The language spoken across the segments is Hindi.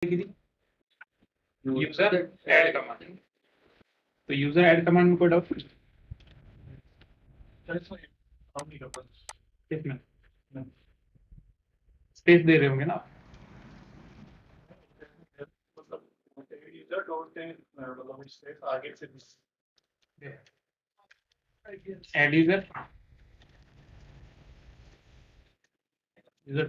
User add command. तो यूजर ऐड कमांड में कोई डाउट? किसमें स्पेस दे रहे होंगे ना? ऐड यूजर यूजर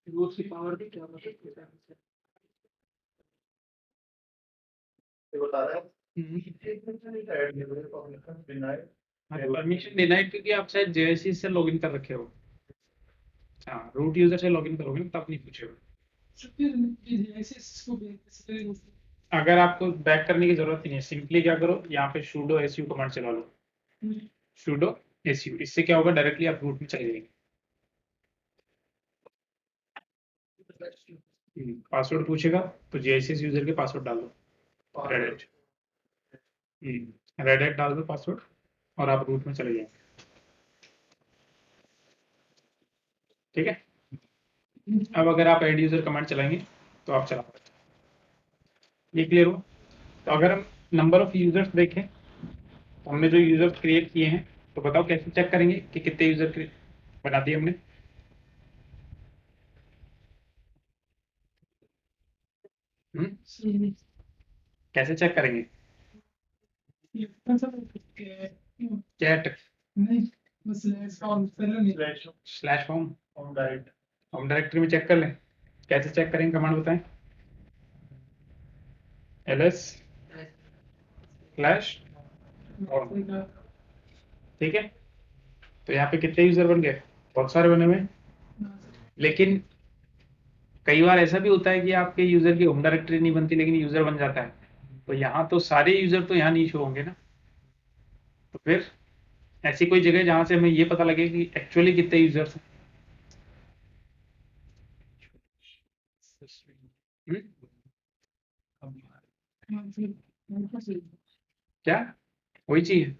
20 की पावर भी क्या बता रहा है परमिशन देना है क्योंकि आप शायद जेएससी से लॉगिन कर रखे हो। हाँ, रूट यूजर से लॉगिन करोगे ना तब नहीं पूछेगा। अगर आपको बैक करने की जरूरत ही नहीं है, सिंपली क्या करो, यहाँ पे sudo su कमांड चला लो। sudo su, इससे क्या होगा, डायरेक्टली आप रूट में चले जाएंगे। पासवर्ड पूछेगा तो जेएसएस यूजर के पासवर्ड डालो, रेडेट डाल दो पासवर्ड और आप रूट में चले जाएंगे। ठीक है। अब अगर आप ऐड यूजर कमांड चलाएंगे तो आप चला पाएंगे। ये क्लियर हो? तो अगर हम नंबर ऑफ यूजर्स देखें तो हमने जो यूजर्स क्रिएट किए हैं, तो बताओ कैसे चेक करेंगे कि कितने यूजर बना दिए हमने? कैसे चेक करेंगे? चैट स्लैश होम डायरेक्टरी में चेक कर लें। कैसे चेक करेंगे, कमांड बताएं। ls slash home. ठीक है। तो यहाँ पे कितने यूजर बन गए? बहुत सारे बने हुए। लेकिन कई बार ऐसा भी होता है कि आपके यूजर की होम डायरेक्टरी नहीं बनती लेकिन यूजर बन जाता है। तो यहाँ तो सारे यूजर तो यहाँ नहीं शो होंगे ना। तो फिर ऐसी कोई जगह जहां से हमें ये पता लगे कि एक्चुअली कितने यूजर्स हैं। क्या वही चीज?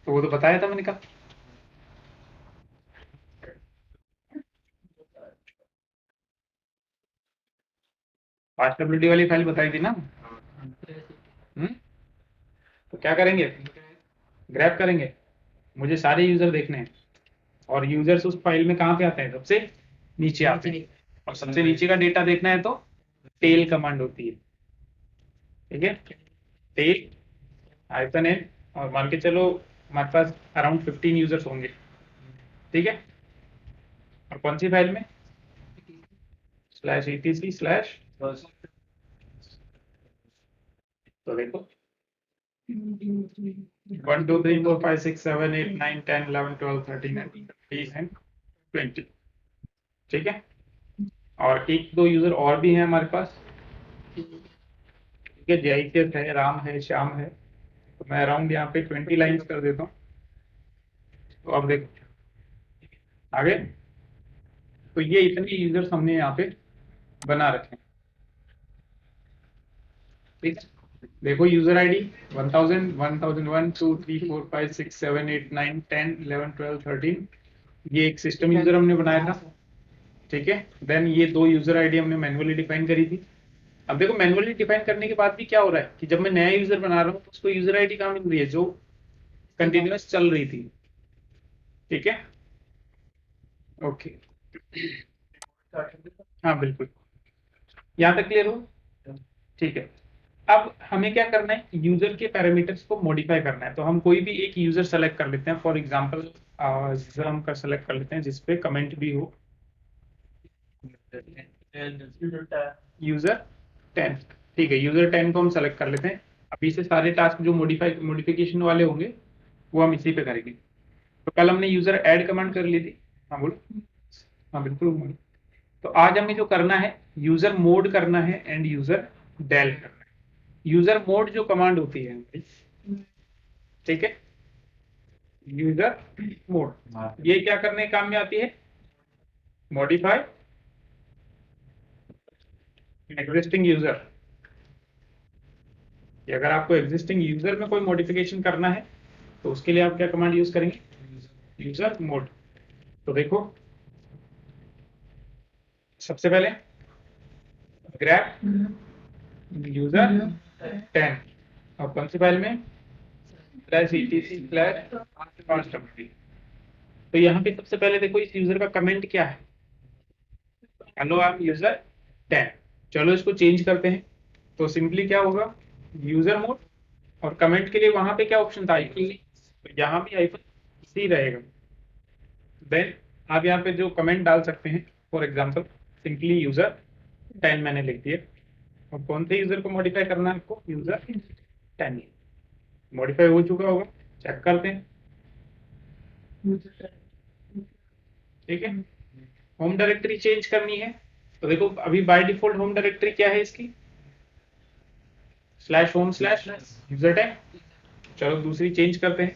तो वो तो बताया था मैंने कहा। पासटेबिलिटी वाली फाइल बताई थी ना। तो क्या करेंगे, ग्रैब करेंगे। मुझे सारे यूजर देखने हैं और यूजर्स उस फाइल में कहाँ पे आते हैं, सबसे नीचे आते हैं। और सबसे नीचे का डेटा देखना है तो टेल कमांड होती है। ठीक है, टेल हाइफन एन, और मान के चलो हमारे पास अराउंड 15 यूजर्स होंगे। ठीक है। और कौन सी फाइल में? स्लैश etc स्लैश, तो देखो 1 2 3 4 5 6 7 8 9 10 11 12 13 14 20। ठीक है। और एक दो यूजर और भी हैं हमारे पास। ठीक है, जयकेत है, राम है, श्याम है। तो मैं अराउंड यहाँ पे 20 लाइन्स कर देता हूँ। तो अब देखो आगे। तो ये इतने यूजर्स हमने यहाँ पे बना रखे हैं। ठीक है। देखो यूजर आईडी 1000 1001 2 3 4 5 6 7 8 9 10 11 12 13। ये एक सिस्टम यूजर हमने बनाया था। ठीक है। देन ये दो यूजर आईडी हमने मैन्युअली डिफाइन करी थी। अब देखो मैन्युअली डिफाइन करने के बाद भी क्या हो रहा है कि जब मैं नया यूजर बना रहा हूँ तो उसको यूजर आईडी कहाँ मिल रही है, जो कंटिन्यूअस चल रही थी। ठीक है। ओके। हाँ बिल्कुल, यहाँ तक क्लियर हो? ठीक है। अब हमें क्या करना है, यूजर के पैरामीटर्स को मॉडिफाई करना है। तो हम कोई भी एक यूजर सेलेक्ट कर लेते हैं। फॉर एग्जांपल हम का सेलेक्ट कर लेते हैं जिसपे कमेंट भी हो, यूजर 10। ठीक है, यूजर 10 को हम सेलेक्ट कर लेते हैं। अभी से सारे टास्क जो मॉडिफिकेशन वाले होंगे वो हम इसी पे करेंगे। तो कल हमने यूजर ऐड कमांड कर ली थी। हाँ बोलो। हाँ बिल्कुल। तो आज हमें जो करना है, यूजर मोड करना है एंड यूजर डेल करना है। यूजर मोड जो कमांड होती है, ठीक है, यूजर मोड ये क्या करने के काम में आती है, मॉडिफाई एग्जिस्टिंग यूजर। अगर आपको एग्जिस्टिंग यूजर में कोई मॉडिफिकेशन करना है तो उसके लिए आप क्या कमांड यूज करेंगे, यूजर मोड। तो देखो सबसे पहले ग्रैप यूजर 10 और कौन सी फाइल में /etc/fastwd। तो यहाँ पे सबसे पहले देखो इस यूजर का कमेंट क्या है, हेलो आई एम यूजर 10। चलो इसको चेंज करते हैं। तो सिंपली क्या होगा, यूजर मोड और कमेंट के लिए वहां पे क्या ऑप्शन था, आईफन। तो यहाँ भी आईफन सी रहेगा। देन आप यहाँ पे जो कमेंट डाल सकते हैं, फॉर एग्जांपल सिंपली यूजर 10 मैंने लिख दिया। और कौन से यूजर को मॉडिफाई करना है आपको, यूजर 10। मॉडिफाई हो चुका होगा, चेक करते हैं। ठीक है, होम डायरेक्टरी चेंज करनी है। तो देखो अभी बाय डिफॉल्ट होम डायरेक्टरी क्या है इसकी, /home/user10। चलो दूसरी चेंज करते हैं।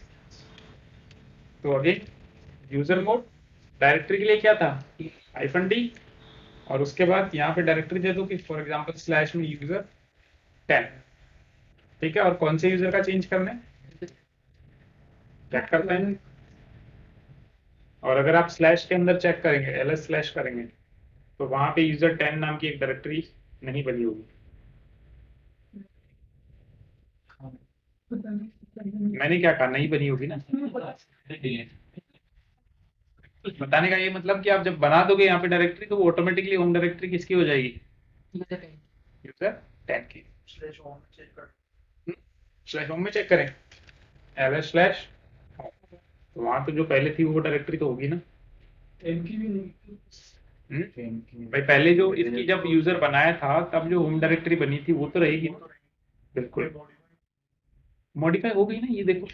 तो अगेन यूजर मोड, डायरेक्टरी के लिए क्या था, -d। और उसके बाद यहाँ पे डायरेक्टरी दे दो कि फॉर एग्जांपल स्लैश में यूजर 10। ठीक है, और कौन से यूजर का चेंज करना है चेक करते हैं। और अगर आप स्लैश के अंदर चेक करेंगे, ls/ करेंगे, तो वहां पे यूजर 10 नाम की एक डायरेक्टरी नहीं बनी होगी। मैंने क्या कहा, नहीं बनी होगी ना। बताने का ये मतलब कि आप जब बना दोगे यहाँ पे डायरेक्टरी, तो वो ऑटोमेटिकली होम डायरेक्टरी किसकी हो जाएगी, यूजर 10 की। स्लैश होम में चेक करें, ls/home। तो वहां तो जो पहले थी वो डायरेक्टरी तो होगी ना। भाई पहले जो इसकी जब यूजर बनाया था तब जो होम डायरेक्टरी बनी थी वो तो रहेगी ना। बिल्कुल मॉडिफाई हो गई ना, ये देखो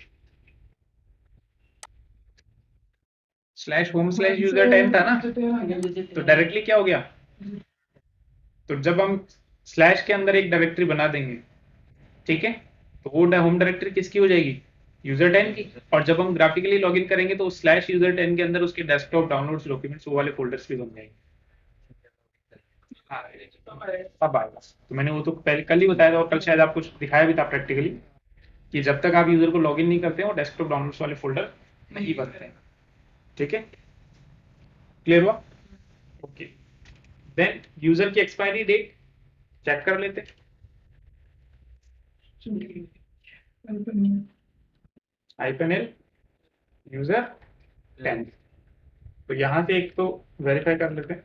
/home/user10 था ना, तो डायरेक्टली क्या हो गया। तो जब हम स्लैश के अंदर एक डायरेक्टरी बना देंगे, ठीक है, तो वो होम डायरेक्टरी किसकी हो जाएगी, यूजर 10 की। और जब हम ग्राफिकली लॉगिन करेंगे तो /user10 के अंदर उसके डेस्कटॉप डाउनलोड्स डॉक्यूमेंट्स वो वाले फोल्डर्स भी बन जाएंगे। अब आएगा। तो मैंने वो तो पहले कल ही बताया था, और कल शायद आपको दिखाया भी था प्रैक्टिकली, कि जब तक आप यूजर को लॉगिन नहीं करते हो डेस्कटॉप डाउनलोड्स वाले फोल्डर नहीं बनते हैं। ठीक है, क्लियर हुआ। ओके, देन यूजर की एक्सपायरी डेट चेक कर लेते हैं। -l user 10। तो यहाँ से एक तो वेरीफाई कर लेते हैं।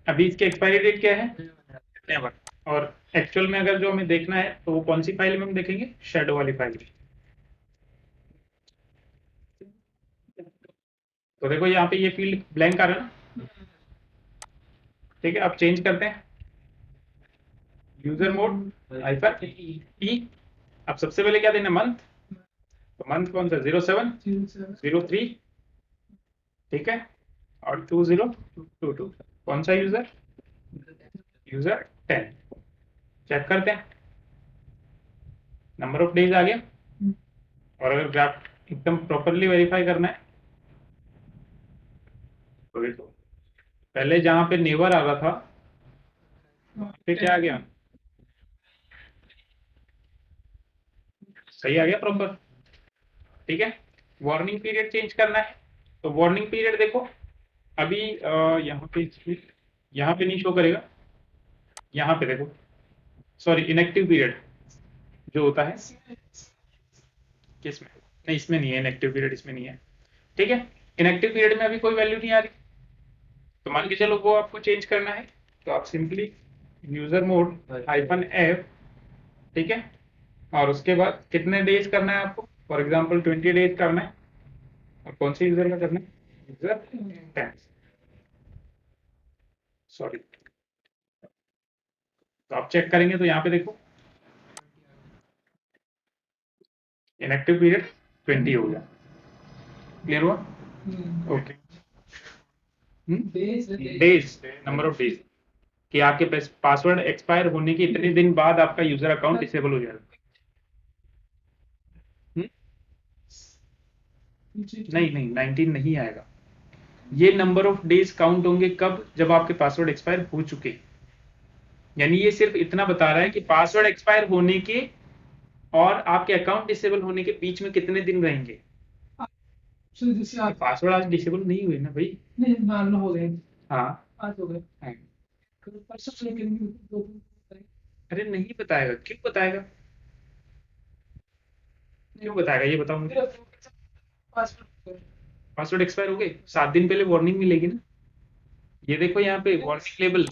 अभी इसकी एक्सपायरी डेट क्या है, नेवर। और एक्चुअल में अगर जो हमें देखना है तो वो कौन सी फाइल में हम देखेंगे, शेडो वाली फाइल में। तो देखो यहाँ पे ये फील्ड ब्लैंक आ रहा है ना। ठीक है, अब चेंज करते हैं, यूजर मोड -e। अब सबसे पहले क्या देना, मंथ। तो मंथ कौन सा, 07/03। ठीक है, और 2022। कौन सा यूजर, यूजर 10। चेक करते हैं, नंबर ऑफ डेज आ गया। और अगर ग्राफ एकदम प्रॉपरली वेरीफाई करना है तो देखो पहले जहां पे नेवर आ रहा था फिर क्या आ गया, सही आ गया प्रॉपर। ठीक है, वार्निंग पीरियड चेंज करना है। तो वार्निंग पीरियड देखो अभी यहाँ पे नहीं शो करेगा, यहाँ पे देखो, सॉरी इनएक्टिव पीरियड जो होता है किसमें, नहीं इसमें नहीं है इनएक्टिव पीरियड, इसमें नहीं है। ठीक है, इनएक्टिव पीरियड में अभी कोई वैल्यू नहीं आ रही, तो मान के चलो वो आपको चेंज करना है। तो आप सिंपली यूजर मोड -f। ठीक है, और उसके बाद कितने डेज करना है आपको, फॉर एग्जांपल 20 डेज करना है। और कौन से यूजर का करना है, यूजर 10। सॉरी, तो आप चेक करेंगे तो यहाँ पे देखो इनएक्टिव पीरियड 20 हो गया। क्लियर हुआ, okay. Days, number of days, कि आपके पासवर्ड एक्सपायर होने के इतने दिन बाद आपका यूजर अकाउंट डिसेबल हो जाएगा। नहीं नहीं 19 नहीं आएगा, ये नंबर ऑफ डेज काउंट होंगे कब, जब आपके पासवर्ड एक्सपायर हो चुके। यानी ये सिर्फ इतना बता रहा है कि पासवर्ड एक्सपायर होने के और आपके अकाउंट डिसेबल होने के बीच में कितने दिन रहेंगे। तो जैसे आप पासवर्ड आज डिसेबल नहीं हुए ना भाई? नहीं मान लो हो गए, हाँ आज हो गए, हाँ। कल परसों से लेकर दो दिन तक। अरे नहीं बताएगा, क्यों बताएगा? क्यों बताएगा ये बताओ मुझे। फिर पासवर्ड पासवर्ड एक्सपायर हो गए, 7 दिन पहले वार्निंग मिलेगी ना। ये देखो यहाँ पे वार्निंग लेबल।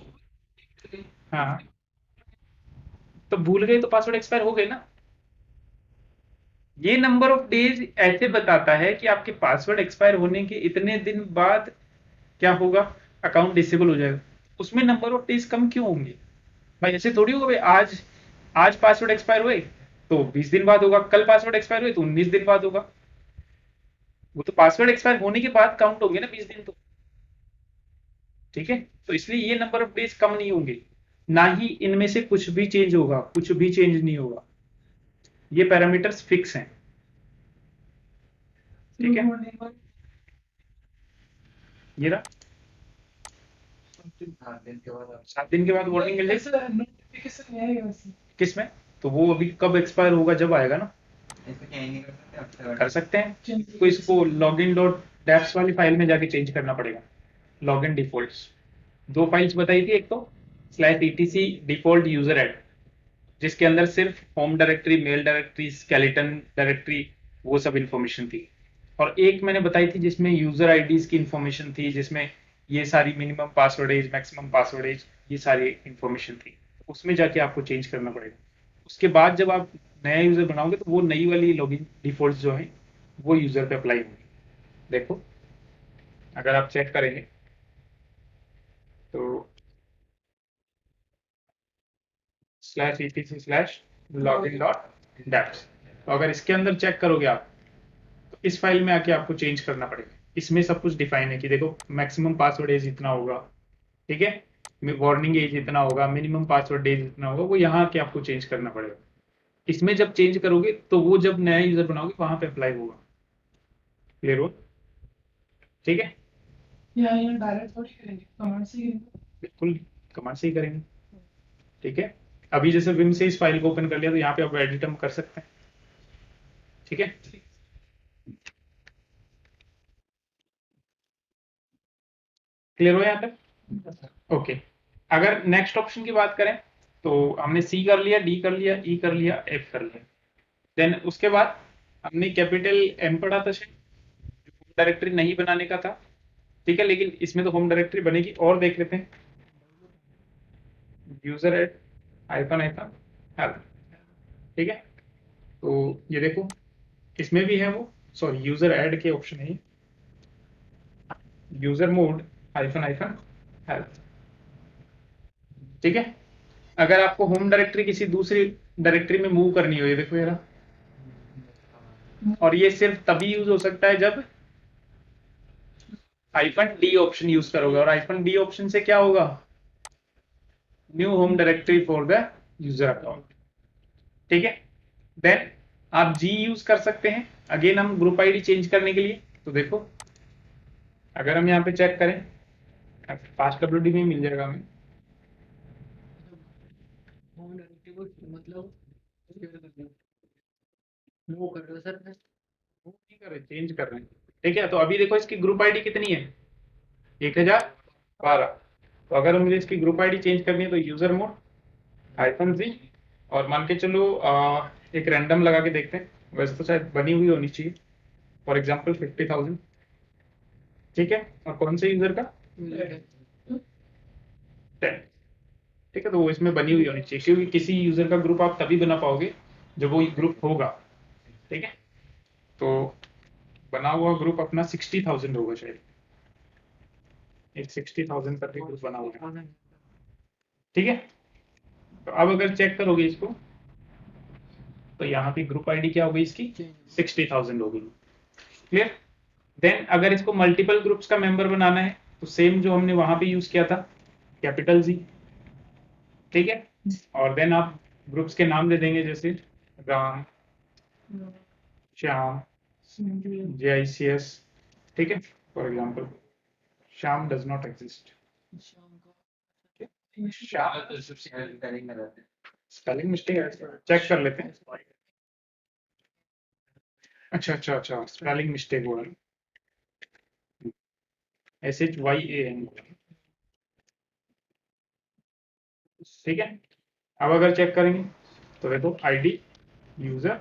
हाँ, तो भूल गए तो पासवर्ड एक्सपायर हो गए ना। ये नंबर ऑफ डेज ऐसे बताता है कि आपके पासवर्ड एक्सपायर होने के इतने दिन बाद क्या होगा, अकाउंट डिसेबल हो जाएगा। उसमें नंबर ऑफ डेज कम क्यों होंगे भाई? ऐसे थोड़ी होगा भाई, आज आज पासवर्ड एक्सपायर हुए तो 20 दिन बाद होगा, कल पासवर्ड एक्सपायर हुए तो 19 दिन बाद होगा। वो तो पासवर्ड एक्सपायर होने के बाद काउंट होंगे ना 20 दिन तो। ठीक है, तो इसलिए ये नंबर ऑफ डेज कम नहीं होंगे, ना ही इनमें से कुछ भी चेंज होगा, कुछ भी चेंज नहीं होगा। ये पैरामीटर्स फिक्स हैं। ठीक है, ये रहा। 7 दिन के बाद वार्निंग मिल जाएगी। नोटिफिकेशन नहीं आएगा वैसे। किसमें? तो वो अभी कब एक्सपायर होगा, जब आएगा ना। कर सकते हैं, तो इसको लॉगिन डॉट डैप्स वाली फाइल में जाके चेंज करना पड़ेगा। लॉगिन डिफॉल्ट्स, दो फाइल्स बताई थी, एक तो /etc डिफॉल्ट यूजर एड, जिसके अंदर सिर्फ home directory, mail directory, skeleton directory, वो सब इंफॉर्मेशन थी। और एक मैंने बताई थी जिसमें यूजर आईडीज की इंफॉर्मेशन थी, जिसमें ये सारी minimum password age, maximum password age, ये सारी इंफॉर्मेशन थी। उसमें जाके आपको चेंज करना पड़ेगा। उसके बाद जब आप नया यूजर बनाओगे तो वो नई वाली लॉगिन डिफॉल्ट जो है वो यूजर पे अप्लाई होगी। देखो, अगर आप चेक करेंगे तो /etc/login.daps, तो अगर इसके अंदर चेक करोगे आप, तो इस फाइल में आके आपको चेंज करना पड़ेगा। इसमें सब कुछ डिफाइन है कि देखो मैक्सिमम पासवर्ड एज इतना होगा, ठीक है, वार्निंग एज इतना होगा, मिनिमम पासवर्ड एज इतना होगा, वो यहाँ आके आपको चेंज करना पड़ेगा। इसमें जब चेंज करोगे तो वो जब नया यूजर बनाओगे वहां पे अप्लाई होगा। क्लियर हो? ठीक है, यहाँ डायरेक्ट थोड़ी करेंगे, कमांड से ही बिल्कुल कमांड से ही करेंगे। ठीक है, अभी जैसे विम से इस फाइल को ओपन कर लिया तो यहाँ पे आप एडिट हम कर सकते हैं। ठीक है, क्लियर हो यहाँ तक? ओके, अगर नेक्स्ट ऑप्शन की बात करें तो हमने सी कर लिया, डी कर लिया, ई कर लिया, एफ कर लिया। देन उसके बाद हमने कैपिटल एम पढ़ा था शायद, होम डायरेक्टरी नहीं बनाने का था। ठीक है, लेकिन इसमें तो होम डायरेक्टरी बनेगी। और देख लेते हैं, user add hyphen hyphen help. ठीक है, तो ये देखो इसमें भी है वो, सॉरी यूजर एड के ऑप्शन है, user mod hyphen hyphen help. ठीक है, अगर आपको होम डायरेक्टरी किसी दूसरी डायरेक्टरी में मूव करनी हो, ये देखो ये रहा। और ये सिर्फ तभी यूज हो सकता है जब -d ऑप्शन यूज करोगे। और -d ऑप्शन से क्या होगा, new home directory for the user account. ठीक है, देन आप जी यूज कर सकते हैं, अगेन हम ग्रुप आईडी चेंज करने के लिए। तो देखो, अगर हम यहाँ पे चेक करें, FastWD में मिल जाएगा हमें। मतलब वो कर रहे हो सर। वो नहीं कर रहे, चेंज कर रहे हैं। ठीक है, तो अभी देखो इसकी ग्रुप आईडी कितनी है, 1012। तो अगर मुझे इसकी ग्रुप आईडी चेंज करनी है तो यूजर मोड -z, और मान के चलो एक रैंडम लगा के देखते हैं, वैसे तो शायद बनी हुई होनी चाहिए, फॉर एग्जाम्पल 50,000। ठीक है, और कौन से यूजर का, 10। ठीक है, तो वो इसमें बनी हुई होनी चाहिए, क्योंकि किसी यूजर का ग्रुप आप तभी बना पाओगे जब वो ग्रुप होगा। ठीक है, तो बना हुआ ग्रुप अपना 60,000 होगा शायद, एक 60,000 करके ग्रुप बना हुआ है। ठीक है, तो अब अगर चेक करोगे इसको तो यहाँ पे ग्रुप आईडी क्या होगी इसकी, 60,000 होगी। क्लियर? देन अगर इसको मल्टीपल ग्रुप्स का मेंबर बनाना है तो सेम जो हमने वहां पे यूज किया था, कैपिटल Z। ठीक है, और देन आप ग्रुप्स के नाम दे देंगे, जैसे राम, श्याम, JICS। ठीक है, for example Shyam does not exist. Spelling mistake है, चेक कर लेते हैं। अच्छा अच्छा अच्छा, स्पेलिंग मिस्टेक हुआ है। SHYAN, ठीक है। अब अगर चेक करेंगे तो देखो ID यूजर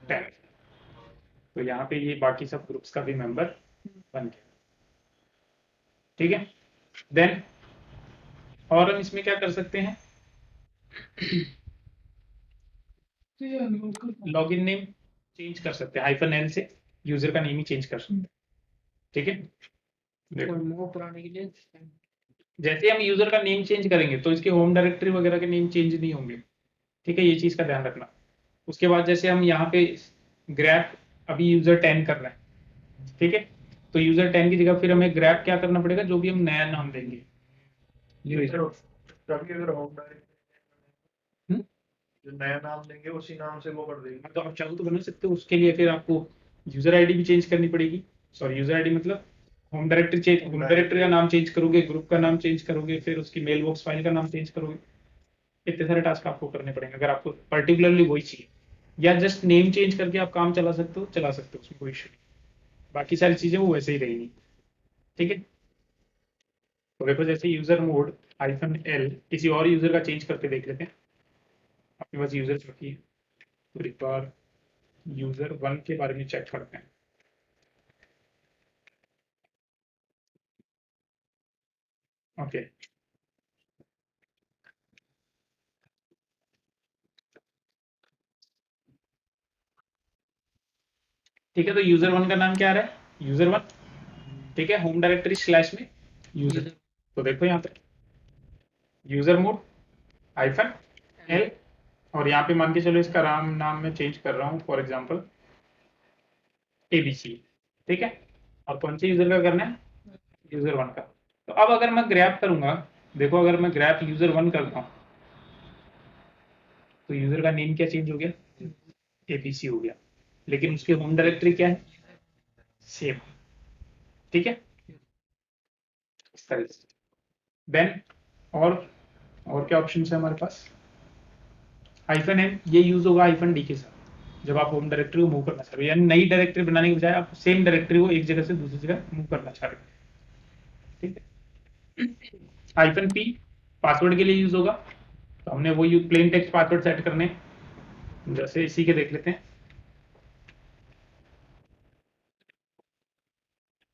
10, तो यहाँ पे ये बाकी सब ग्रुप्स का भी मेंबर बन गया, ठीक है। देन और हम इसमें क्या कर सकते हैं, तो ये लोकल लॉगिन नेम चेंज कर सकते हैं, -L से यूजर का नेम ही चेंज कर सकते हैं, ठीक है। देखो और मूव कराने के लिए जैसे हम यूजर का नेम चेंज करेंगे तो इसके होम डायरेक्टरी वगैरह के नेम चेंज नहीं होंगे, ठीक है, ये चीज का ध्यान रखना। उसके बाद जैसे हम यहाँ पे ग्रैप अभी यूजर 10 कर रहे हैं, ठीक है, तो यूजर 10 की जगह फिर हमें ग्रैप क्या करना पड़ेगा, जो भी हम नया नाम देंगे कभी अगर होम डायरेक्टरी हम्म? जो नया नाम देंगे उसी नाम से वो कर देंगे। तो आप चाहो तो बना सकते हो, उसके लिए फिर आपको यूजर आईडी भी चेंज करनी पड़ेगी, सॉरी यूजर आईडी मतलब home directory change, home directory का नाम चेंज करोगे, ग्रुप का नाम चेंज करोगे, फिर उसकी मेल बॉक्स फाइल का नाम चेंज करोगे, इतने सारे टास्क आपको करने पड़ेंगे अगर आपको पर्टिकुलरली वही चाहिए। या जस्ट नेम चेंज करके आप काम चला सकते हो, उसमें कोई इशू नहीं, बाकी सारी चीजें वो वैसे ही रहेंगी, ठीक है। तो देखो जैसे यूजर मोड -L किसी और यूजर का चेंज करके देख लेते हैं, अपने पास यूजर बाकी है, तो एक बार यूजर 1 के बारे में चेक करते हैं। ओके, ठीक है, तो यूजर 1 का नाम क्या आ रहा है, यूजर 1, ठीक है, होम डायरेक्टरी स्लैश में यूजर, तो देखो यहाँ पे यूजर मोड -L, और यहाँ पे मान के चलो इसका नाम मैं चेंज कर रहा हूँ, फॉर एग्जाम्पल ABC, ठीक है, और कौन से यूजर का करना है, यूजर 1 का। तो अब अगर मैं ग्रैप करूंगा, देखो अगर मैं ग्रैप यूजर 1 करता हूँ तो यूजर का नेम क्या चेंज हो गया, ABC हो गया, लेकिन उसकी होम डायरेक्टरी क्या है, सेम, ठीक है, इस तरह से। देन और क्या ऑप्शन है हमारे पास, -N ये यूज होगा -D के साथ जब आप होम डायरेक्टरी को मूव करना चाह रहे हो, यानी नई डायरेक्टरी बनाने के बजाय आप सेम डायरेक्टरी को एक जगह से दूसरी जगह मूव करना चाह रहे हो, ठीक है। -P पासवर्ड के लिए यूज होगा, तो हमने वो प्लेन टेक्स्ट पासवर्ड सेट करने हैं। जैसे इसी के देख लेते हैं,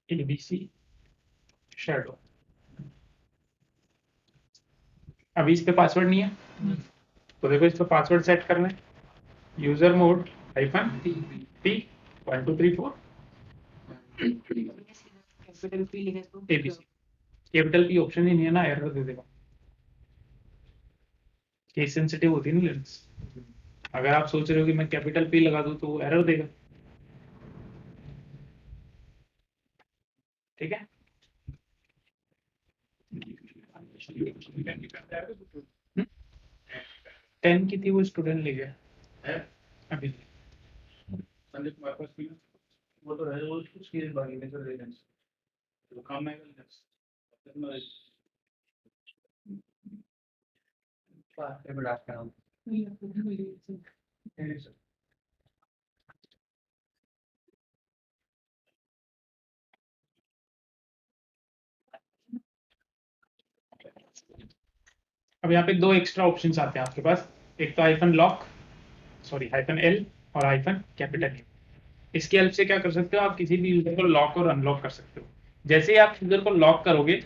ABC शैडो, अभी इस पे पासवर्ड नहीं है, तो देखो इस पे पासवर्ड सेट करना है, user mode -P 1 2 3 4 capital P लिखे तो ABC, कैपिटल P ऑप्शन ही नहीं है ना, एरर दे देगा, केस सेंसिटिव होती है ना लिनक्स, अगर आप सोच रहे हो कि मैं कैपिटल P लगा दूं तो वो एरर देगा, ठीक है। 10 की थी वो स्टूडेंट ले गया है अभी, संदीप तुम्हारे पास भी वो तो है, वो उसकी बाकी में कर देना तो काम है अब यहाँ पे दो एक्स्ट्रा ऑप्शंस आते हैं आपके पास, एक तो -L और -L। इसकी हेल्प से क्या कर सकते हो, आप किसी भी यूजर को लॉक और अनलॉक कर सकते हो। जैसे ही आप यूजर को लॉक करोगे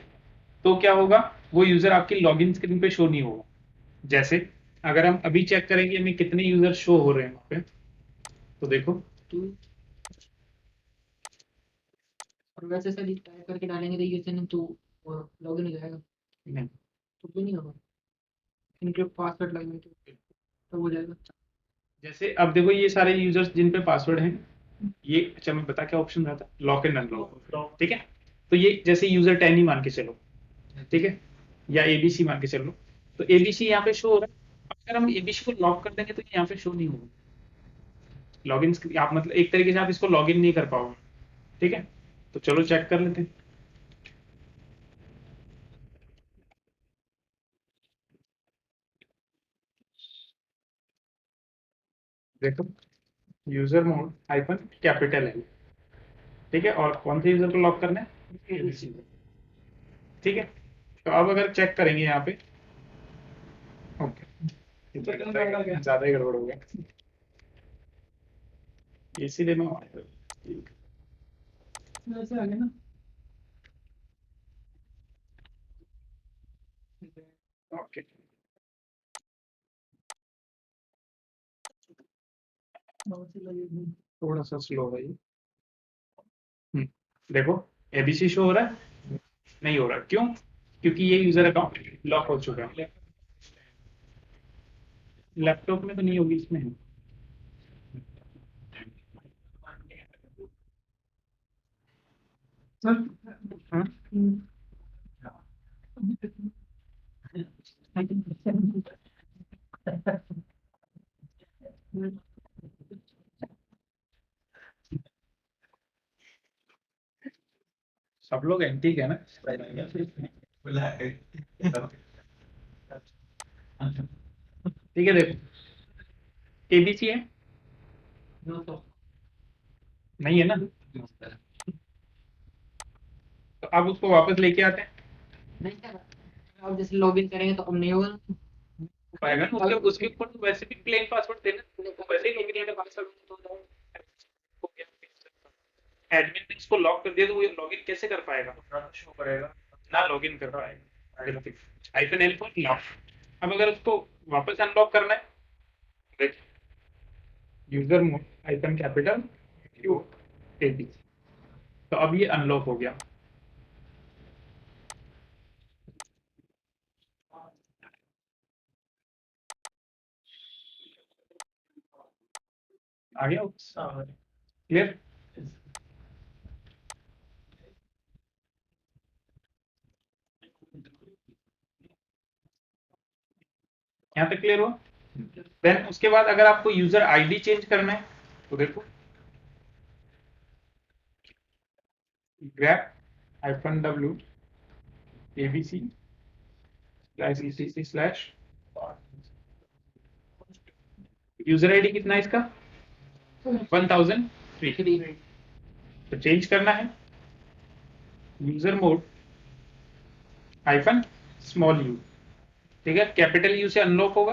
तो क्या होगा, वो यूजर आपकी लॉगिन स्क्रीन पे शो नहीं होगा। जैसे अगर हम अभी चेक करेंगे हमें कितने यूजर शो हो रहे हैं वहाँ पे, तो देखो टू, और वैसे सर टाइप करके डालेंगे तो यूजर नेम तो लॉगिन हो जाएगा, नहीं, तो भी नहीं होगा, इनके पासवर्ड लगेंगे तो हो जाएगा। जैसे अब देखो ये सारे यूजर्स जिन पे पासवर्ड है, ये अच्छा मैं बता क्या ऑप्शन रहा था, लॉक एंड अनलॉक, ठीक है। तो ये जैसे यूजर 10 ही मान के चलो, ठीक है, या ABC मान के चलो, तो ABC यहाँ पे शो हो रहा है, अगर हम ABC को लॉक कर देंगे तो ये यहाँ पे शो नहीं होगा, लॉगिन आप मतलब एक तरीके से आप इसको लॉगिन नहीं कर पाओगे, ठीक है। तो चलो चेक कर लेते हैं, देखो यूजर मोड -L, ठीक है, और कौन से यूजर को लॉक करना है, ABC को। ठीक है। तो अब अगर चेक करेंगे यहाँ पे, ओके ज्यादा ही गड़बड़ हो गया, इसीलिए मैं ऐसे आ गया ना। ओके थोड़ा सा स्लो है ये। देखो एबीसी शो हो रहा है, नहीं हो रहा, क्यों? क्योंकि ये यूजर अकाउंट लॉक हो चुका है। लैपटॉप में तो नहीं होगी, इसमें है। हाँ? सब लोग एंटी है ना। ठीक है, देखो एबीसी है, नहीं है ना, तो अब उसको वापस लेके आते हैं। नहीं सर, अब जैसे लॉगिन करेंगे तो अब नहीं होगा ना। पाएगा ना, उसके ऊपर तो वैसे भी प्लेन पासवर्ड देना, तो वैसे ही लॉगिन करके पासवर्ड हो गया। एडमिन ने इसको लॉक कर दिया तो वो लॉगिन कैसे कर पाएगा? शो करेगा ना लॉगिन कर पाएगा। Hyphen L for lock. अब अगर उसको वापस अनलॉक करना है, देख user mod hyphen capital Q AB, तो अब ये अनलॉक हो गया। आ गया क्लियर? यहाँ तक क्लियर हुआ? देन उसके बाद अगर आपको यूजर आईडी चेंज करना है तो देखो grab hyphen W ABC slash ECC slash user ID कितना है इसका? 1003। तो चेंज करना है user mod hyphen small you, ठीक है, कैपिटल यू से अनलॉक होगा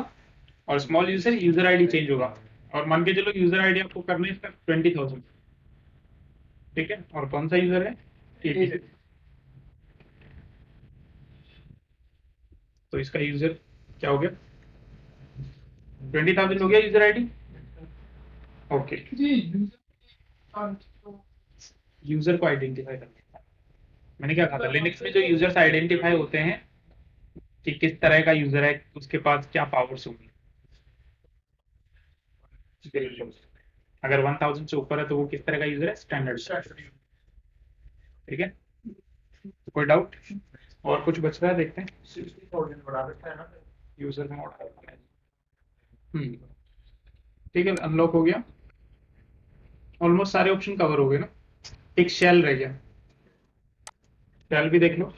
और स्मॉल यू से यूजर आईडी चेंज होगा। और मान के चलो यूजर आईडी आपको करना है इसका 20,000, ठीक है, और कौन सा यूजर है? एबीसी। तो इसका यूजर क्या हो गया? 20,000 हो गया यूजर आईडी। ओके, यूजर को आइडेंटिफाई करना है। मैंने क्या कहा था, लिनक्स में जो यूजर्स आइडेंटिफाई होते हैं कि किस तरह का यूजर है, उसके पास क्या पावर्स होंगी। अगर 1000 से ऊपर है तो वो किस तरह का यूजर है? स्टैंडर्ड। ठीक है, तो कोई डाउट और कुछ बच रहा है? देखते हैं। 60,000 बढ़ा रखा है ना। यूजर मोड, ठीक है, अनलॉक हो गया। ऑलमोस्ट सारे ऑप्शन कवर हो गए ना। एक शेल रह गया, शेल भी देख लो।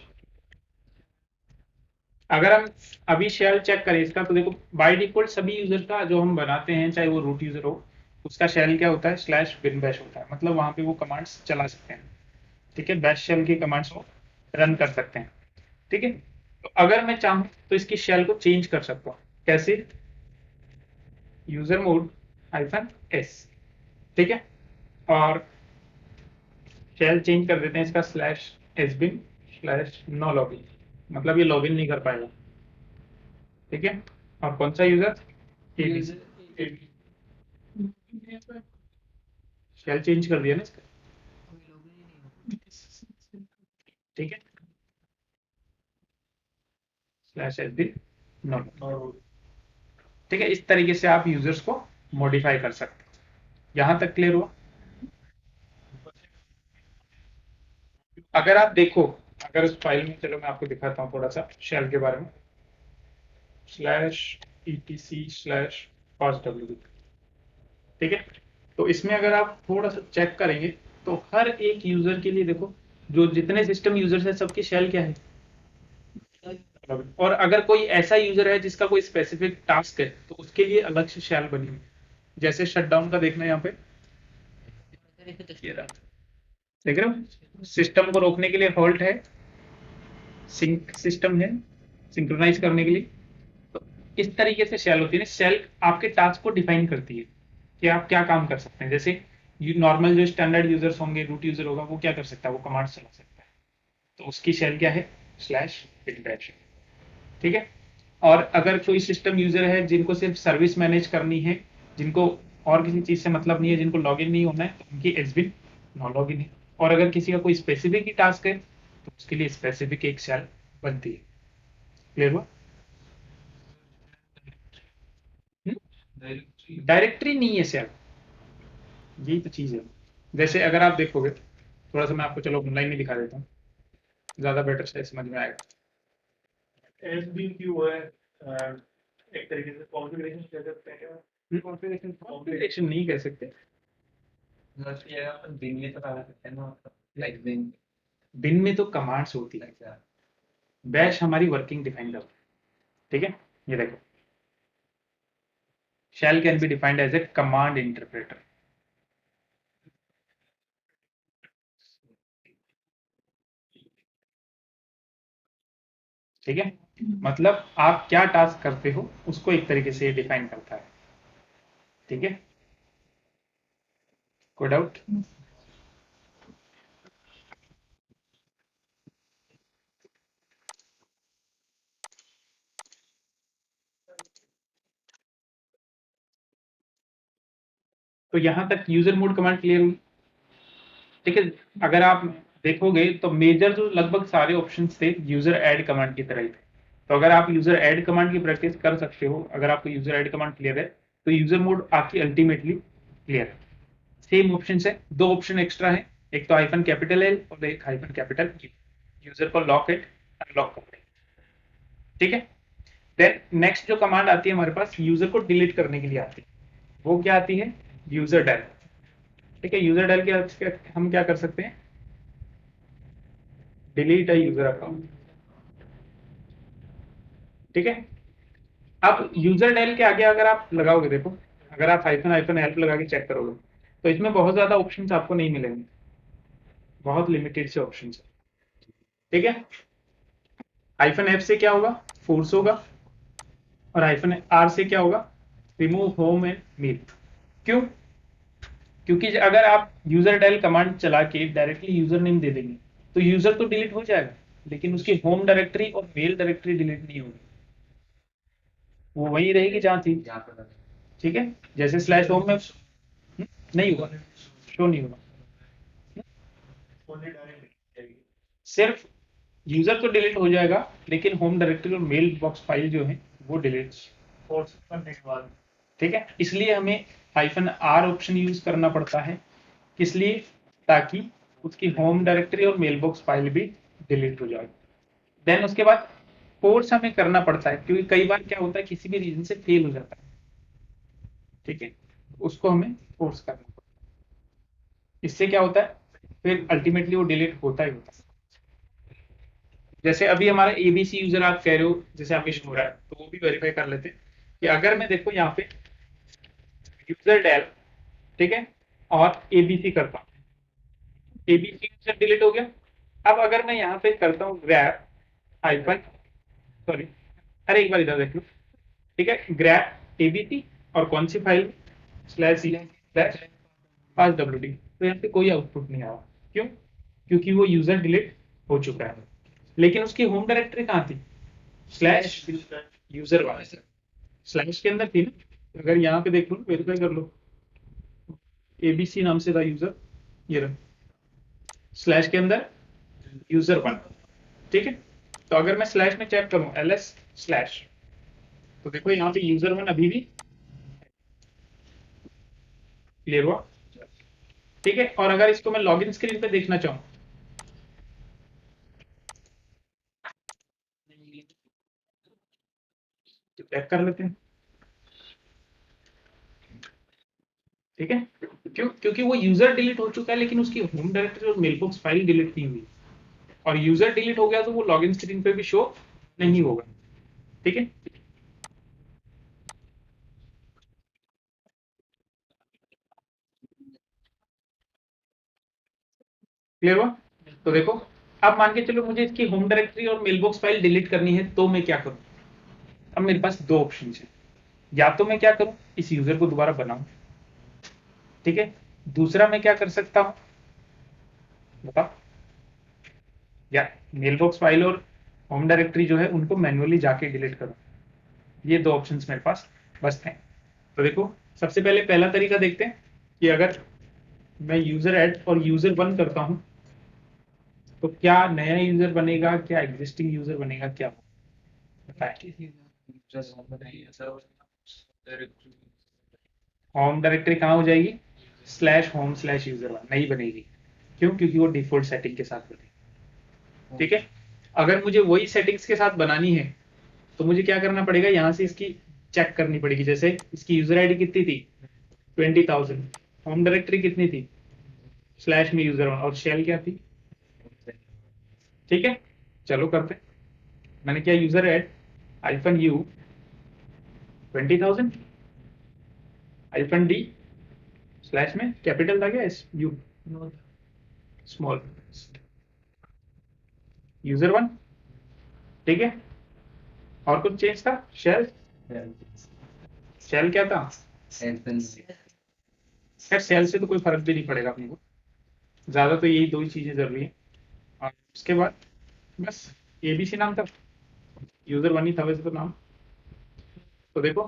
अगर हम अभी शेल चेक करें इसका, तो देखो बाय डिफॉल्ट सभी यूजर का जो हम बनाते हैं, चाहे वो रूट यूजर हो, उसका शेल क्या होता है? स्लैश बिन बैश होता है। मतलब वहां पे वो कमांड्स चला सकते हैं, ठीक है, बैश शेल की कमांड्स को रन कर सकते हैं, ठीक है। तो अगर मैं चाहूं तो इसकी शेल को चेंज कर सकता हूँ। कैसे? यूजर मोड हाइफन एस, ठीक है, और शेल चेंज कर देते हैं इसका slash S bin slash no login, मतलब ये लॉगिन नहीं कर पाएगा, ठीक है। और कौन सा यूजर? शेल चेंज कर दिया ना इसका, ठीक है, स्लैश एस बिन नो, ठीक है। इस तरीके से आप यूजर्स को मॉडिफाई कर सकते हैं। यहां तक क्लियर हुआ? अगर आप देखो, अगर उस फाइल में, चलो मैं आपको दिखाता हूँ थोड़ा सा शेल के बारे में, स्लैश etc स्लैश पास डब्ल्यू, ठीक है। तो इसमें अगर आप थोड़ा सा चेक करेंगे तो हर एक यूजर के लिए देखो, जो जितने सिस्टम यूजर्स हैं सबकी शेल क्या है? और अगर कोई ऐसा यूजर है जिसका कोई स्पेसिफिक टास्क है तो उसके लिए अलग से शेल बनी हुई है। जैसे शटडाउन का देखना है यहाँ पे, ये रहा, देख रहे हो, सिस्टम को रोकने के लिए हॉल्ट है, सिंक सिस्टम है सिंक्रोनाइज करने के लिए। तो इस तरीके से शेल होती है ना, शेल आपके टास्क को डिफाइन करती है कि आप क्या काम कर सकते हैं। जैसे नॉर्मल जो स्टैंडर्ड यूजर्स होंगे, रूट यूजर होगा, वो क्या कर सकता है, वो कमांड चला सकता है, तो उसकी शेल क्या है, स्लैश बिग बैश। ठीक है। और अगर कोई सिस्टम यूजर है जिनको सिर्फ सर्विस मैनेज करनी है, जिनको और किसी चीज से मतलब नहीं है, जिनको लॉगिन नहीं होना है, तो उनकी एसबिन नो लॉगिन है। और अगर किसी का कोई स्पेसिफिक ही टास्क है तो उसके लिए स्पेसिफिक एक शेल बनती है। क्लियर हुआ? डायरेक्टरी नहीं है शेल, यही तो चीज है। जैसे अगर आप देखोगे, थोड़ा सा मैं आपको चलो ऑनलाइन में दिखा देता हूँ, ज्यादा बेटर से समझ में आएगा। एसबीएम की वो है एक तरीके से कॉन्फ़िगरेशन कह सकते हैं क्या? कॉन्फ़िगरेशन नहीं कह सकते, दिन में तो लगा सकते हैं ना, लाइक बिन में तो कमांड्स होती है, बैश हमारी वर्किंग डिफाइन करती है। ठीक है, ये देखो, shell can be defined as a command interpreter। ठीक है, मतलब आप क्या टास्क करते हो उसको एक तरीके से डिफाइन करता है। ठीक है, कोई डाउट? तो यहां तक यूजर मोड कमांड क्लियर हुई। ठीक है, अगर आप देखोगे तो मेजर जो लगभग सारे ऑप्शंस थे यूजर ऐड कमांड की तरह ही थे। तो अगर आप यूजर ऐड कमांड की प्रैक्टिस कर सकते हो, अगर आपको यूजर ऐड कमांड क्लियर है, तो यूजर मोड आपकी अल्टीमेटली क्लियर है। सेम ऑप्शन है, दो ऑप्शन एक्स्ट्रा है, एक तो हाइफन कैपिटल एल और एक हाइफन कैपिटल ई, यूजर को लॉक इट अनलॉक करते हैं। ठीक है, देन नेक्स्ट जो कमांड आती है हमारे पास यूजर को डिलीट करने के लिए आती है, वो क्या आती है, यूजर डेल। ठीक है, यूजर डेल के हम क्या कर सकते हैं, डिलीट अ यूजर अकाउंट। ठीक है, अब यूजर डेल के आगे अगर आप लगाओगे, देखो अगर आप हाइफन हाइफन हेल्प लगा के चेक करोगे तो इसमें बहुत ज्यादा ऑप्शंस आपको नहीं मिलेंगे, बहुत लिमिटेड से ऑप्शंस है। ठीक है, हाइफन एफ से क्या होगा, फोर्स होगा, और हाइफन आर से क्या होगा, रिमूव होम एंड मेल। क्यों? क्योंकि अगर आप यूजर डेल कमांड चला के डायरेक्टली यूजर नेम दे देंगे तो यूजर तो डिलीट हो जाएगा, लेकिन उसकी होम डायरेक्टरी और मेल डायरेक्टरी डिलीट नहीं होगी, वो वही रहेगी जहां थी। ठीक है, जैसे स्लैश होम में नहीं होगा, शो नहीं होगा, ओनली डायरेक्ट सिर्फ यूजर तो डिलीट हो जाएगा, लेकिन होम डायरेक्टरी और मेल बॉक्स फाइल जो है वो डिलीट। फोर्स करने के बाद ठीक है, इसलिए हमें हाइफन आर ऑप्शन यूज करना पड़ता है, किस लिए, ताकि उसकी होम डायरेक्टरी और मेल बॉक्स फाइल भी डिलीट हो जाए। देन उसके बाद फोर्स हमें करना पड़ता है, क्योंकि कई बार क्या होता है किसी भी रीजन से फेल हो जाता है। ठीक है, उसको हमें फोर्स करना पड़ता है, इससे क्या होता है, फिर अल्टीमेटली वो डिलीट होता ही होता है। जैसे अभी हमारा एबीसी यूजर आप कह रहे हो, जैसे आपके हो रहा है, तो वो भी वेरीफाई कर लेते हैं कि अगर मैं देखो यहाँ पे यूजर डेल, ठीक है, और एबीसी करता हूँ, एबीसी यूजर डिलीट हो गया। अब अगर मैं यहाँ पे करता हूँ ग्रैप हाइफन, सॉरी, अरे एक बार इधर देख लो। ठीक है, ग्रैप एबीसी और कौन सी फाइल, स्लैश सी स्लैश पास डब्ल्यूडी, तो यहाँ पे कोई आउटपुट नहीं आया। क्यों? क्योंकि वो यूजर डिलीट हो चुका है, लेकिन उसकी होम डायरेक्टरी कहाँ थी, स्लैश यूजर वाले स्लैश के अंदर थी ना। अगर यहाँ पे देख लो, वेरीफाई कर लो, एबीसी नाम से था यूजर, ये रहा, स्लैश के अंदर यूजर वन। ठीक है, तो अगर मैं स्लैश में चेक करूं एलएस स्लैश, तो देखो यहाँ पे यूजर वन अभी भी क्लियर हुआ। ठीक है, और अगर इसको मैं लॉगिन स्क्रीन पे देखना चाहूँ, तो चेक कर लेते हैं। ठीक है, क्यों? क्योंकि वो यूजर डिलीट हो चुका है, लेकिन उसकी होम डायरेक्टरी और मेलबॉक्स फाइल डिलीट नहीं हुई, और यूजर डिलीट हो गया तो वो लॉगिन स्क्रीन पे भी शो नहीं होगा। ठीक है, क्लियर हुआ? तो देखो अब मान के चलो मुझे इसकी होम डायरेक्टरी और मेलबॉक्स फाइल डिलीट करनी है, तो मैं क्या करूं? अब मेरे पास दो ऑप्शन है, या तो मैं क्या करूं, इस यूजर को दोबारा बनाऊं, ठीक है, दूसरा मैं क्या कर सकता हूं बताओ, या मेलबॉक्स फाइल और होम डायरेक्टरी जो है उनको मैन्युअली जाके डिलीट करूं। ये दो ऑप्शंस मेरे पास बचते हैं। तो देखो, सबसे पहले पहला तरीका देखते हैं कि अगर मैं यूजर ऐड और यूजर वन करता हूं तो क्या नया यूजर बनेगा, क्या एग्जिस्टिंग यूजर बनेगा, क्या बताएं। होम डायरेक्टरी कहाँ हो जाएगी? /home/user1 नहीं बनेगी। क्यों? क्योंकि वो डिफॉल्ट सेटिंग के साथ बनेगी। ठीक है, अगर मुझे वही सेटिंग्स के साथ बनानी है तो मुझे क्या करना पड़ेगा, यहाँ से इसकी चेक करनी पड़ेगी। जैसे इसकी यूजर आईडी कितनी थी? 20,000। होम डायरेक्टरी कितनी थी? / में user1 और शेल क्या थी? ठीक है, चलो करते हैं। मैंने किया यूजर ऐड -u 20,000 -d / में कैपिटल था क्या? You small user1। ठीक है, और कुछ चेंज था? शेल क्या था? खैर शेल से तो कोई फर्क भी नहीं पड़ेगा अपने को, ज्यादा तो यही दो ही चीजें जरूरी है। और उसके बाद बस एबीसी नाम था, user1 ही था वैसे तो नाम। तो देखो,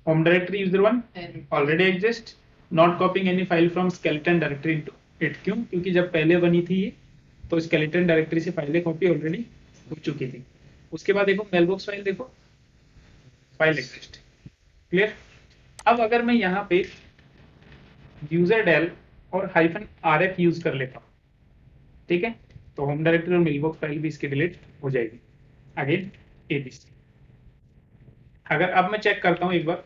home directory user1 already exist, not copying any file from skeleton directory into it. क्यों? क्योंकि जब पहले बनी थी ये तो स्केलेटन डायरेक्टरी से फाइलें कॉपी ऑलरेडी हो चुकी थी। उसके बाद देखो मेलबॉक्स फाइल, देखो फाइल एग्जिस्ट। क्लियर? अब अगर मैं यहाँ पे यूजर डेल और -rf यूज कर लेता हूँ, ठीक है, तो होम डायरेक्टरी और मेलबॉक्स फाइल भी इसकी डिलीट हो जाएगी। Again ABC. अगर अब मैं चेक करता हूँ एक बार,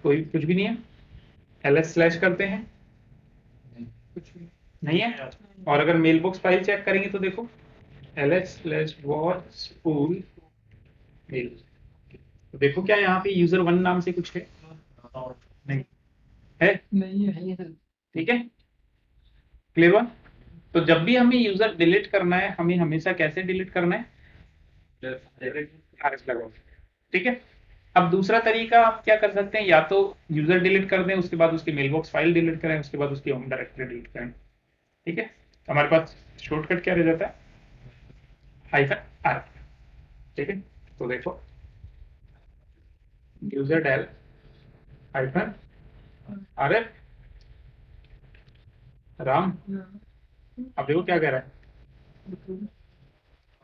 कोई कुछ भी नहीं है, ls/ करते हैं, कुछ भी नहीं है। और अगर मेलबॉक्स फाइल चेक करेंगे तो देखो ls/was pool मेल। तो देखो क्या यहाँ पे user1 नाम से कुछ है? नहीं है, नहीं है सर। ठीक है, क्लियर हुआ? तो जब भी हमें यूजर डिलीट करना है, हमें हमेशा कैसे डिलीट करना है? RF लगाओ। ठीक है, अब दूसरा तरीका आप क्या कर सकते हैं, या तो यूजर डिलीट कर दें, उसके बाद उसकी मेलबॉक्स फाइल डिलीट करें, उसके बाद उसकी होम डायरेक्टरी डिलीट करें। ठीक है, तो हमारे पास शॉर्टकट क्या रह जाता है? -r। ठीक है, तो देखो यूजर डेल -rf राम। अब देखो क्या कह रहा है,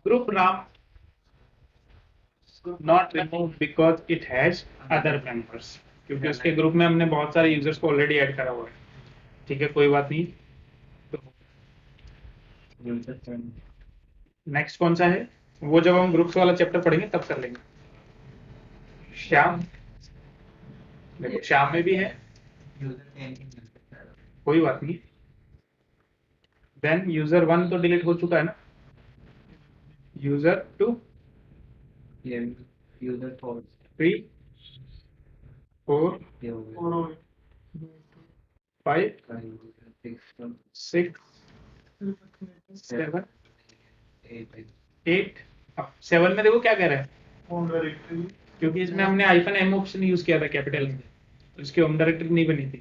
ग्रुप नाम not remove because it has other members, क्योंकि उसके ग्रुप में हमने बहुत सारे यूजर्स को ऑलरेडी ऐड करा हुआ है। ठीक है, कोई बात नहीं। तो नेक्स्ट कौन सा है, वो जब हम ग्रुप्स वाला चैप्टर पढ़ेंगे तब कर लेंगे। श्याम, देखो श्याम में भी है, कोई बात नहीं। देन user1 तो डिलीट हो चुका है ना, user2 3 4 5 6 7 8। अब 7 में देखो क्या कह रहा है, होम डायरेक्टरी क्योंकि इसमें हमने -m ऑप्शन यूज किया था कैपिटल में, तो इसकी होम डायरेक्टरी नहीं बनी थी।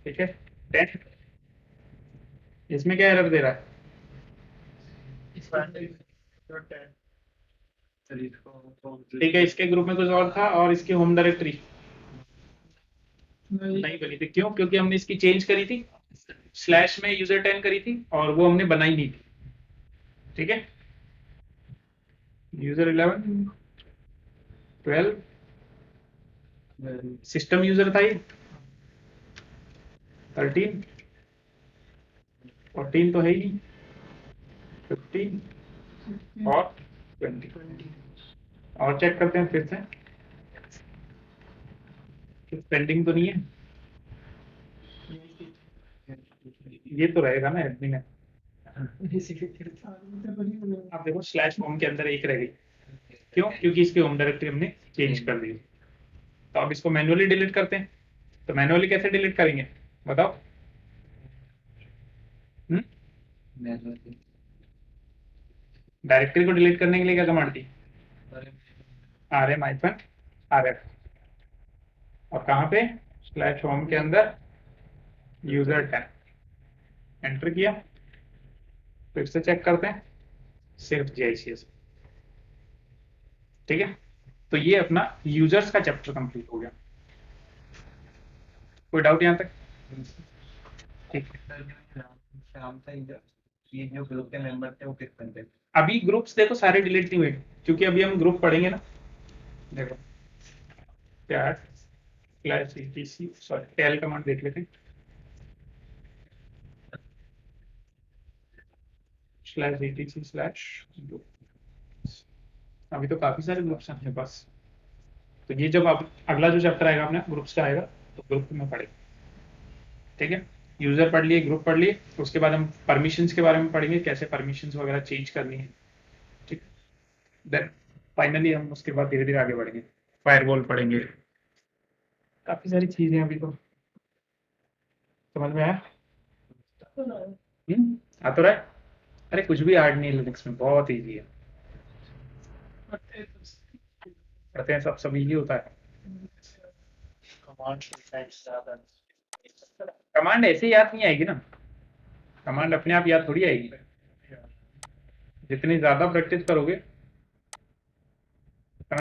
ठीक है, 10 इसमें क्या एरर दे रहा है? ठीक है, इसके ग्रुप में कुछ और था और इसकी होम डायरेक्टरी नहीं बनी थी। क्यों? क्योंकि हमने इसकी चेंज करी थी, / में user10 करी थी और वो हमने बनाई नहीं थी। ठीक है, user11 12 सिस्टम यूजर था ये 13 14 तो है ही नहीं, 15 और 20। और चेक करते हैं फिर से, पेंडिंग तो नहीं है, ये तो रहेगा ना एडमिन है। आप देखो /home के अंदर एक रह गई। क्यों? क्योंकि इसकी होम डायरेक्टरी हमने चेंज कर दी। तो अब इसको मैन्युअली डिलीट करते हैं। तो मैन्युअली कैसे डिलीट करेंगे बताओ? डायरेक्टरी को डिलीट करने के लिए क्या कमांड थी? rm-rf, और कहाँ पे? स्लैश होम के अंदर यूजर 10 एंटर किया। फिर से चेक करते हैं, सिर्फ JICS। ठीक है, तो ये अपना यूजर्स का चैप्टर कंप्लीट हो गया। कोई डाउट यहाँ तक? ठीक है, शाम तक ये जो ग्रुप के मेंबर थे वो किस बंदे थे? अभी ग्रुप्स देखो सारे डिलीट नहीं हुए, क्योंकि अभी हम ग्रुप पढ़ेंगे ना। देखो टेल कमांड देख लेते हैं, /etc/, अभी तो काफी सारे ग्रुप्स हैं अपने पास। तो ये जब अब अगला जो चैप्टर आएगा अपने ग्रुप्स का आएगा, तो ग्रुप में पढ़ेंगे। ठीक है, यूजर पढ़ लिए, ग्रुप पढ़ लिए, उसके बाद हम परमिशंस के बारे में पढ़ेंगे, कैसे परमिशंस वगैरह चेंज करनी है। ठीक, देन फाइनली हम उसके बाद धीरे धीरे आगे बढ़ेंगे, फायरवॉल पढ़ेंगे, काफी सारी चीजें अभी तो समझ में आया। आ तो रहा है? अरे कुछ भी हार्ड नहीं है लिनक्स में, बहुत इजी है, पढ़ते हैं सब इजी होता है। कमांड ऐसे याद नहीं आएगी ना, कमांड अपने आप याद थोड़ी आएगी। जितनी ज्यादा प्रैक्टिस करोगे